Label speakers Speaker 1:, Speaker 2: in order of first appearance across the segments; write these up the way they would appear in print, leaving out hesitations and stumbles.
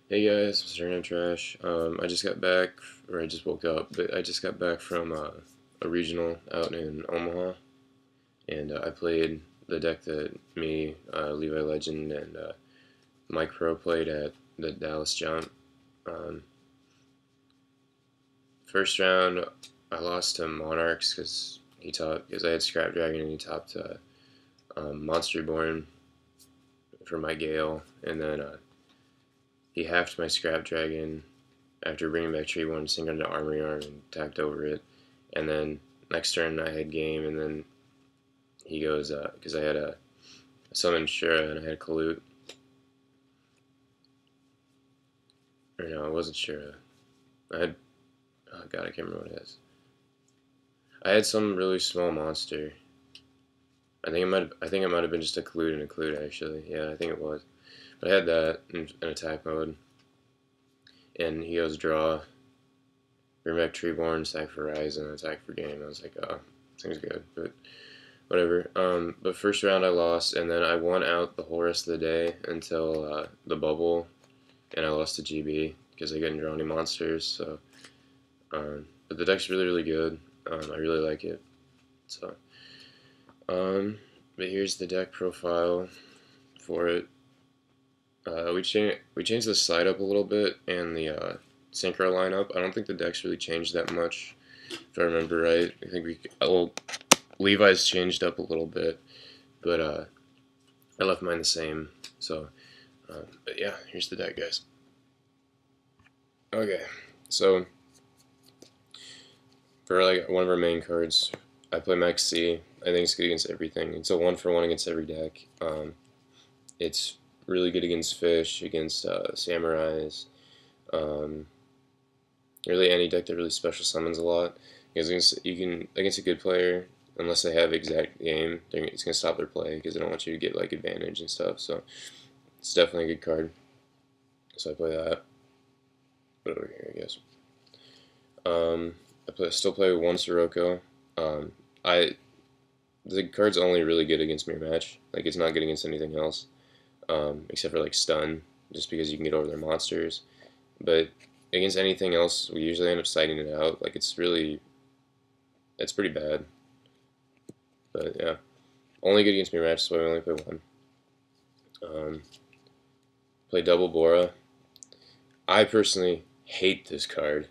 Speaker 1: Hey guys, Mr. No Trash. I just got back, or I just woke up, but I just got back from a regional out in Omaha, and I played the deck that me, Levi Legend, and Mike Pro played at the Dallas Jump. Um, First round, I lost to Monarchs because I had Scrap Dragon and he topped Monster Born for my Gale, and then he halved my Scrap Dragon after bringing back Treeborn, Sync into Armory Arm and tacked over it. And then next turn I had game, and then he goes, because I had a summon Shura and I had Kalut. Or no, it wasn't Shura. I had, oh god, I can't remember what it is. I had some really small monster. I think it might have been just a Kalut and a Kalut actually. Yeah, I think it was. But I had that in attack mode. And he goes draw, bring back Treeborn, sack for Rise, and attack for game. I was like, oh, seems good. But whatever. But first round I lost, and then I won out the whole rest of the day until the bubble, and I lost to GB because I couldn't draw any monsters. So, but the deck's really good. I really like it. So, but here's the deck profile for it. We changed the side up a little bit and the synchro lineup. I don't think the deck's really changed that much, if I remember right. I think Levi's changed up a little bit, but I left mine the same. So, but yeah, here's the deck, guys. Okay, so for like one of our main cards, I play Max C. I think it's good against everything. It's a 1-for-1 against every deck. It's really good against Fish, against Samurais. Um, really any deck that really special summons a lot. Because against a good player, unless they have exact game, it's gonna stop their play because they don't want you to get like advantage and stuff. So it's definitely a good card. So I play that. Put it over here, I guess. Still play with one Sirocco. I the card's only really good against Mirror Match. Like it's not good against anything else, except for like stun, just because you can get over their monsters. But against anything else, we usually end up sighting it out. Like it's pretty bad. But yeah, only good against Mirror Match, so I only play one. Play double Bora. I personally hate this card.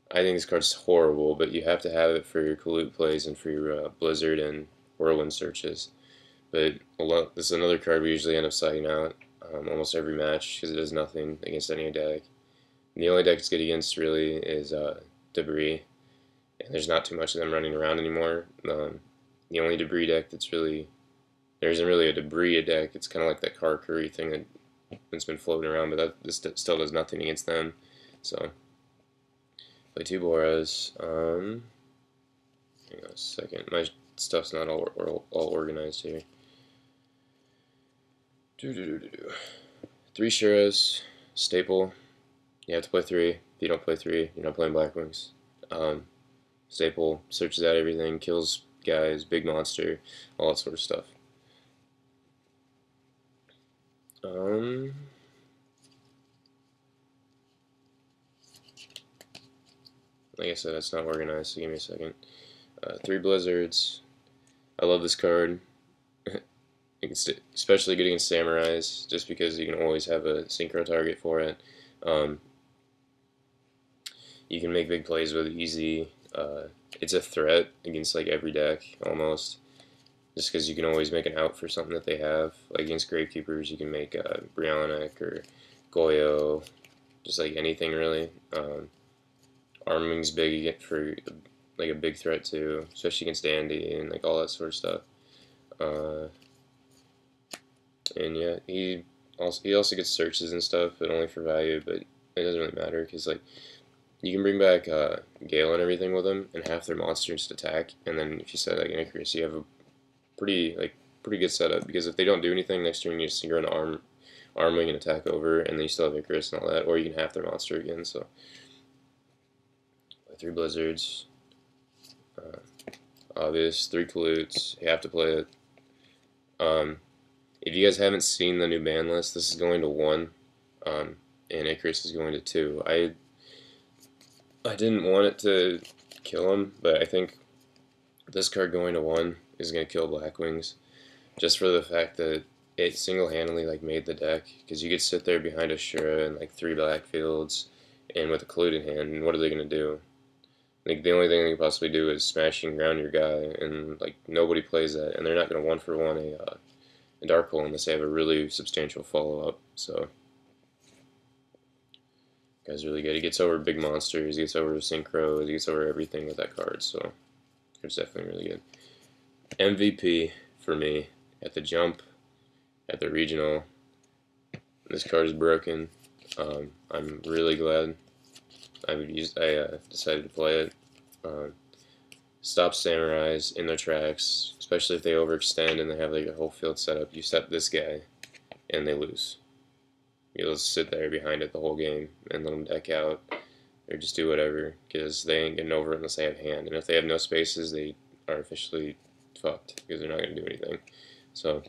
Speaker 1: I think this card's horrible, but you have to have it for your Kalut plays and for your Blizzard and Whirlwind searches. But this is another card we usually end up sighting out almost every match because it does nothing against any deck. And the only deck it's good against really is Debris, and there's not too much of them running around anymore. The only Debris deck there isn't really a Debris deck. It's kind of like that Karakuri thing that's been floating around, but this still does nothing against them. So play two Boras. Hang on a second. My stuff's not all organized here. Three Shuras, staple. You have to play three. If you don't play three, you're not playing Blackwings. Staple searches out everything, kills guys, big monster, all that sort of stuff. Like I said, it's not organized, so give me a second. Three Blizzards. I love this card. Especially good against Samurais, just because you can always have a synchro target for it. You can make big plays with it easy. It's a threat against like every deck almost, just because you can always make an out for something that they have. Like against Gravekeepers, you can make Brionac or Goyo, just like anything really. Arming's big for like a big threat too, especially against Dandy and like all that sort of stuff. And yeah, he also gets searches and stuff, but only for value. But it doesn't really matter because like you can bring back Gale and everything with him, and half their monsters attack. And then if you set like an Icarus, you have a pretty good setup because if they don't do anything next turn, you just synchro into Armwing and attack over, and then you still have Icarus and all that, or you can half their monster again. So three Blizzards, obvious, three Kalutes. You have to play it. If you guys haven't seen the new ban list, this is going to 1. and Icarus is going to 2. I didn't want it to kill him, but I think this card going to 1 is going to kill Blackwings, just for the fact that it single-handedly like made the deck, because you could sit there behind a Shura and like 3 Blackfields, and with a Clued in hand, and what are they going to do? Like, the only thing they can possibly do is smash and ground your guy, and like nobody plays that, and they're not going to 1-for-1 a Dark Hole unless they have a really substantial follow-up. So, guy's really good. He gets over big monsters, he gets over synchros, he gets over everything with that card. So, it's definitely really good. MVP for me at the jump, at the regional. This card is broken. I'm really glad I decided to play it. Stops samurais in their tracks, especially if they overextend and they have like a whole field set up. You set this guy, and they lose. You'll just sit there behind it the whole game and let them deck out, or just do whatever, because they ain't getting over it unless they have hand. And if they have no spaces, they are officially fucked, because they're not going to do anything. So,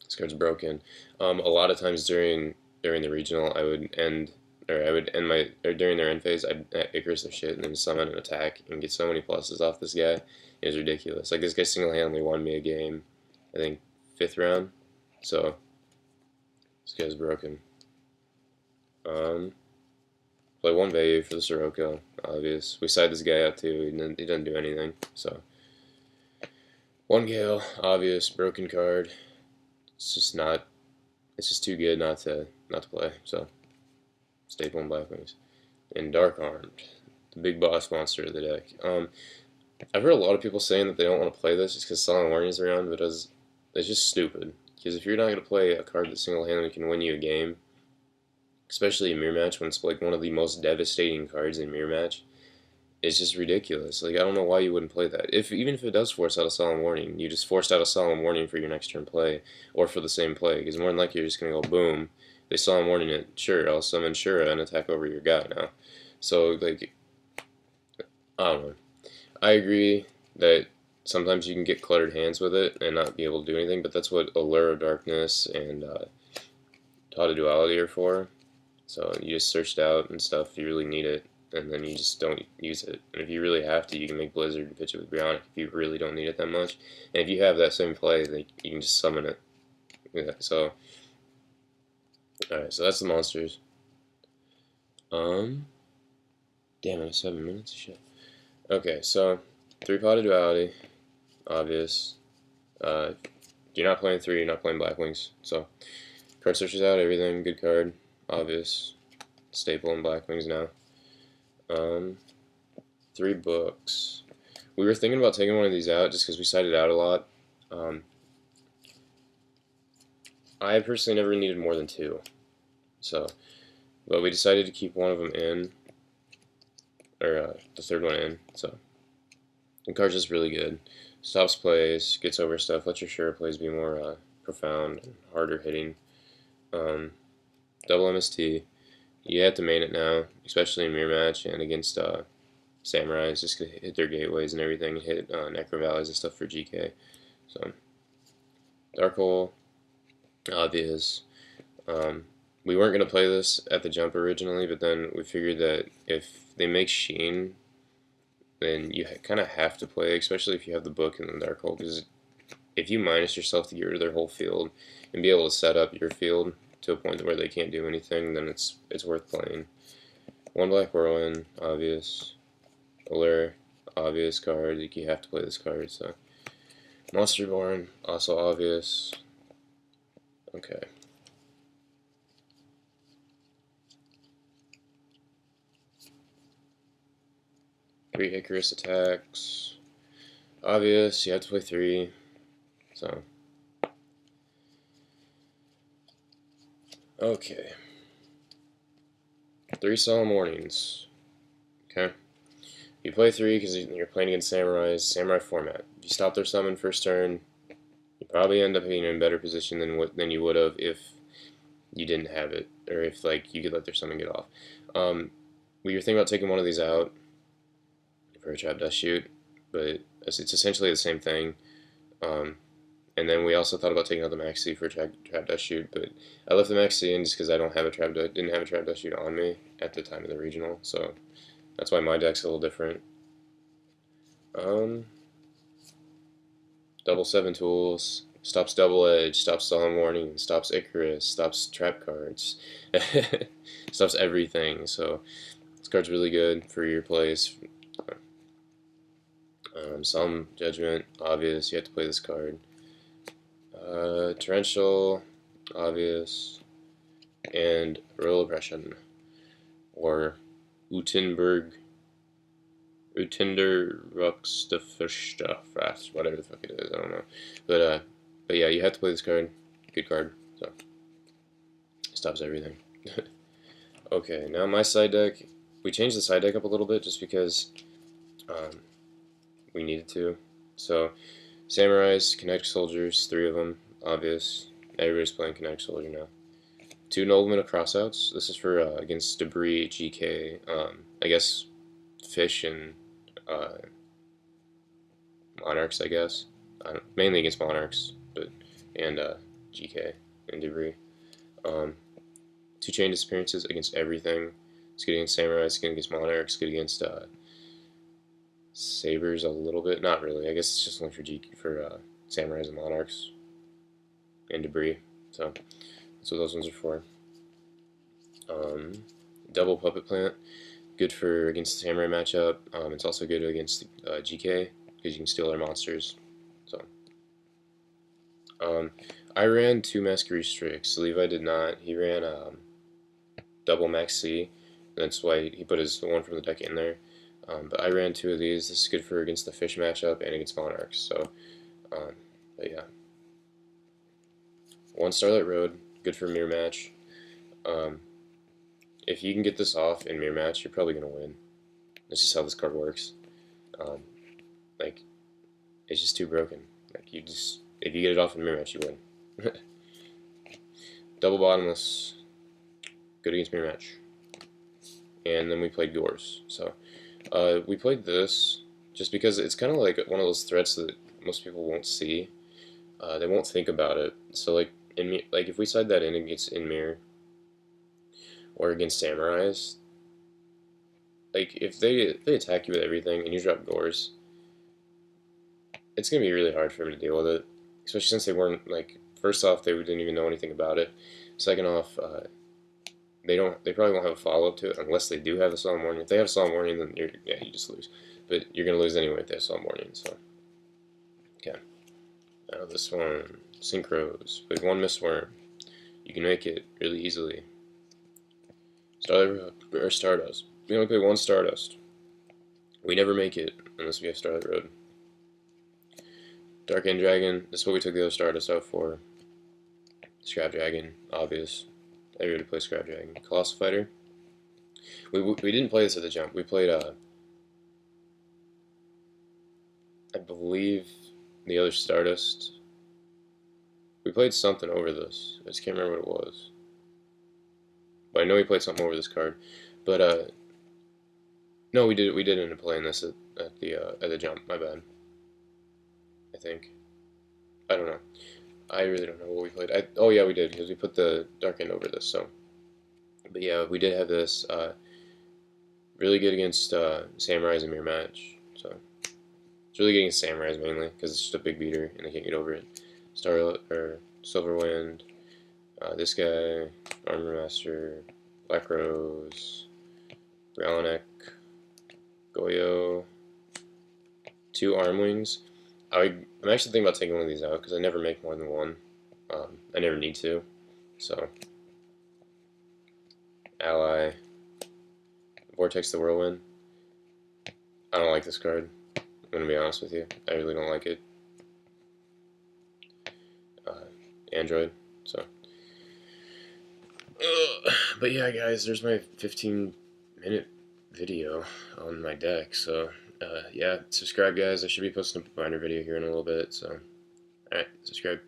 Speaker 1: this card's broken. A lot of times during the regional, I would end my, or during their end phase, I'd Icarus their shit and then summon an attack and get so many pluses off this guy. It was ridiculous. Like, this guy single-handedly won me a game, I think 5th round. So, this guy's broken. Play 1 value for the Sirocco, obvious. We side this guy out too, he doesn't do anything. So, 1 Gale, obvious, broken card. It's just too good not to play. So, staple and Blackwings. And Dark Armed, the big boss monster of the deck. I've heard a lot of people saying that they don't want to play this just because Silent Warning is around, but it's just stupid. Because if you're not going to play a card that single-handedly can win you a game, especially in Mirror Match when it's like one of the most devastating cards in Mirror Match, it's just ridiculous. Like, I don't know why you wouldn't play that. Even if it does force out a Solemn Warning, you just forced out a Solemn Warning for your next turn play, or for the same play, because more than likely you're just going to go boom. They Solemn Warning it, sure, I'll summon Shura and attack over your guy now. So, like, I don't know. I agree that sometimes you can get cluttered hands with it and not be able to do anything, but that's what Allure of Darkness and Taught of Duality are for. So you just search it out and stuff if you really need it, and then you just don't use it. And if you really have to, you can make Blizzard and pitch it with Bionic if you really don't need it that much. And if you have that same play, then you can just summon it. Yeah, so, alright, so that's the monsters. Damn it, 7 minutes? Shit. Okay, so 3 Pot of Duality, obvious. You're not playing 3, you're not playing Blackwings. So, card searches out everything, good card, obvious. Staple and Blackwings now. 3 books. We were thinking about taking one of these out just because we sided out a lot. I personally never needed more than 2. So, but we decided to keep one of them in, or the 3rd one in. So, the card's just really good. Stops plays, gets over stuff, lets your Shura plays be more profound and harder hitting. Double MST. You have to main it now, especially in Mirror Match and against Samurais, just to hit their gateways and everything, and hit Necro Valleys and stuff for GK. So, Dark Hole, obvious. We weren't going to play this at the jump originally, but then we figured that if they make Sheen, then you kind of have to play, especially if you have the book in the Dark Hole, because if you minus yourself to get rid of their whole field and be able to set up your field to a point where they can't do anything, then it's worth playing. 1 Black Whirlwind, obvious. Allure, obvious card. Like, you have to play this card. So, Monsterborn, also obvious. Okay. Three Icarus attacks. Obvious, you have to play 3. So. Okay. 3 Solemn Warnings. Okay. You play 3 because you're playing against Samurais, Samurai format. If you stop their summon first turn, you probably end up being in a better position than you would have if you didn't have it, or if like you could let their summon get off. We were thinking about taking one of these out for a Trap Dust Shoot, but it's essentially the same thing. And then we also thought about taking out the Maxi for Trap Dust Shoot, but I left the Maxi in just because I didn't have a Trap Dust Shoot on me at the time of the regional, so that's why my deck's a little different. Double 7 tools, stops Double Edge, stops Solemn Warning, stops Icarus, stops trap cards, stops everything. So this card's really good for your plays. Solemn Judgment, obvious, you have to play this card. Torrential, obvious, and Royal Oppression, or Utenberg. Utinderruxstafraft, whatever the fuck it is, I don't know. But yeah, you have to play this card. Good card. So it stops everything. Okay, now my side deck. We changed the side deck up a little bit just because we needed to. So Samurais, Kinetic Soldiers, 3 of them, obvious. Everybody's playing Kinetic Soldier now. 2 Noblemen of Crossouts. This is for against Debris, GK, I guess Fish and Monarchs, I guess. Mainly against Monarchs, but and GK and Debris. 2 Chain Disappearances against everything. It's good against Samurai, it's good against Monarchs, good against Sabers a little bit. Not really. I guess it's just only for Samurais and Monarchs and Debris. So that's what those ones are for. Double Puppet Plant. Good for against the Samurai matchup. It's also good against GK because you can steal their monsters. So, I ran 2 Masquerade Strix. Levi did not. He ran double Max C. That's why he put his one from the deck in there. But I ran 2 of these. This is good for against the Fish matchup and against Monarchs. So, but yeah. 1 Starlight Road. Good for mirror match. If you can get this off in mirror match, you're probably gonna win. That's just how this card works. Like, it's just too broken. Like, if you get it off in mirror match, you win. Double Bottomless, good against mirror match. And then we played Yours. So, we played this just because it's kind of like one of those threats that most people won't see. They won't think about it. So, like if we side that in against in mirror, or against Samurais, like if they attack you with everything and you drop Gores, it's gonna be really hard for them to deal with it. Especially since they weren't like, first off, they didn't even know anything about it. Second off, they probably won't have a follow up to it unless they do have a Solemn Warning. If they have a Solemn Warning, then you just lose. But you're gonna lose anyway if they have Solemn Warning. So okay, now this one, Synchros with 1 Mistworm. You can make it really easily. Starlight Road, or Stardust. We only play 1 Stardust. We never make it unless we have Starlight Road. Dark End Dragon, this is what we took the other Stardust out for. Scrap Dragon, obvious. Everybody plays Scrap Dragon. Colossal Fighter. We didn't play this at the jump. We played, I believe, the other Stardust. We played something over this. I just can't remember what it was. But I know we played something over this card. But, no, we did end up playing this at the jump. My bad. I think. I don't know. I really don't know what we played. Oh yeah, we did, because we put the Dark End over this. So, but yeah, we did have this. Really good against Samurais in mirror match. So it's really good against Samurais mainly because it's just a big beater and they can't get over it. Silverwind. This guy, Armor Master, Black Rose, Ralanek, Goyo, 2 Armwings. I'm actually thinking about taking one of these out because I never make more than 1. I never need to. So, Ally, Vortex the Whirlwind. I don't like this card. I'm going to be honest with you. I really don't like it. Android. So. But yeah, guys, there's my 15-minute video on my deck. So, yeah, subscribe, guys. I should be posting a reminder video here in a little bit. So, alright, subscribe.